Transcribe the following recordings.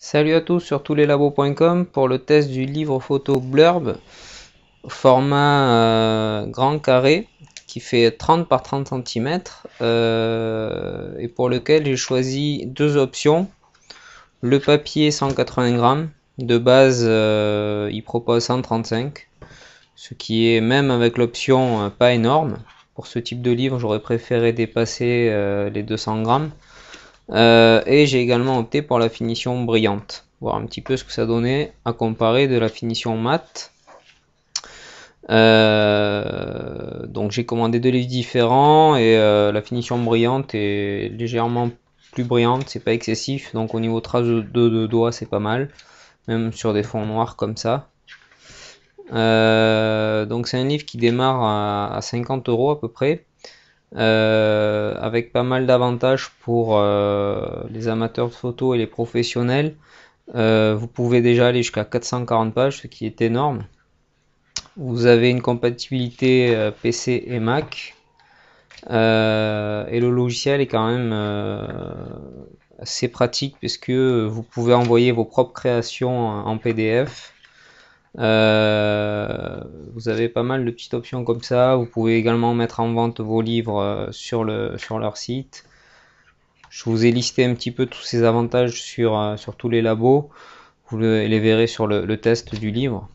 Salut à tous sur tousleslabos.com pour le test du livre photo Blurb format grand carré qui fait 30 par 30 cm et pour lequel j'ai choisi deux options. Le papier 180 grammes, de base il propose 135, ce qui est même avec l'option pas énorme. Pour ce type de livre j'aurais préféré dépasser les 200 grammes. Et j'ai également opté pour la finition brillante, voir un petit peu ce que ça donnait à comparer de la finition mat. Donc j'ai commandé deux livres différents et la finition brillante est légèrement plus brillante, c'est pas excessif, donc au niveau trace de doigts c'est pas mal, même sur des fonds noirs comme ça. Donc c'est un livre qui démarre à 50 € à peu près. Avec pas mal d'avantages pour les amateurs de photo et les professionnels. Vous pouvez déjà aller jusqu'à 440 pages, ce qui est énorme. Vous avez une compatibilité PC et Mac. Et le logiciel est quand même assez pratique puisque vous pouvez envoyer vos propres créations en PDF. Vous avez pas mal de petites options comme ça. Vous pouvez également mettre en vente vos livres sur leur site. Je vous ai listé un petit peu tous ces avantages sur tous les labos. Vous les verrez sur le test du livre.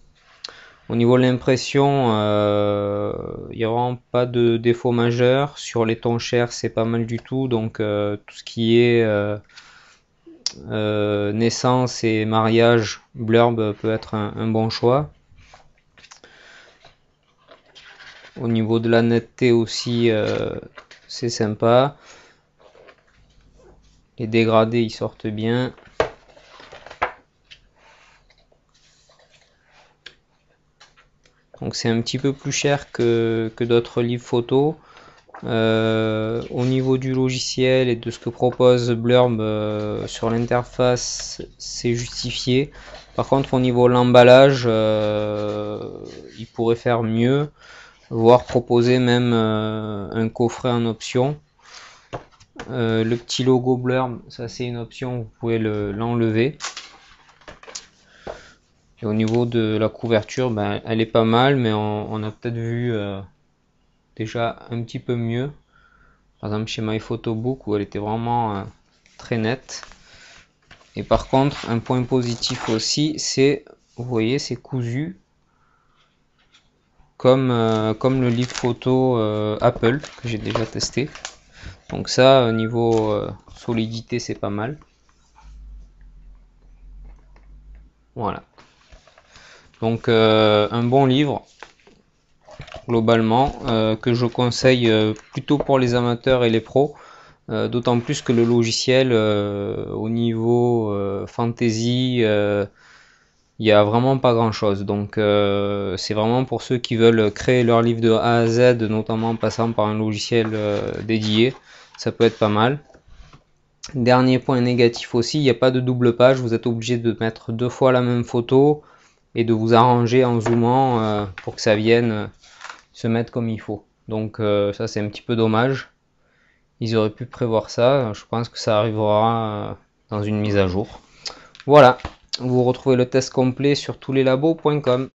Au niveau de l'impression, il n'y a vraiment pas de défaut majeur. Sur les tons chers, c'est pas mal du tout. Donc tout ce qui est naissance et mariage, Blurb peut être un bon choix. Au niveau de la netteté aussi, c'est sympa. Les dégradés ils sortent bien. Donc c'est un petit peu plus cher que d'autres livres photo. Au niveau du logiciel et de ce que propose Blurb sur l'interface, c'est justifié. Par contre au niveau de l'emballage, il pourrait faire mieux, voire proposer même un coffret en option. Le petit logo Blurb, ça c'est une option, vous pouvez l'enlever. Et au niveau de la couverture, ben, elle est pas mal, mais on a peut-être vu déjà un petit peu mieux. Par exemple chez MyPhotobook où elle était vraiment très nette. Et par contre, un point positif aussi, c'est, vous voyez, c'est cousu comme le livre photo Apple que j'ai déjà testé. Donc ça, au niveau solidité, c'est pas mal. Voilà. Donc un bon livre globalement que je conseille plutôt pour les amateurs et les pros, d'autant plus que le logiciel au niveau fantasy, il y a vraiment pas grand chose. Donc c'est vraiment pour ceux qui veulent créer leur livre de A à Z, notamment en passant par un logiciel dédié, ça peut être pas mal. Dernier point négatif aussi, il n'y a pas de double page, vous êtes obligé de mettre deux fois la même photo et de vous arranger en zoomant pour que ça vienne se mettre comme il faut. Donc ça c'est un petit peu dommage. Ils auraient pu prévoir ça, je pense que ça arrivera dans une mise à jour. Voilà, vous retrouvez le test complet sur touslleslabos.com.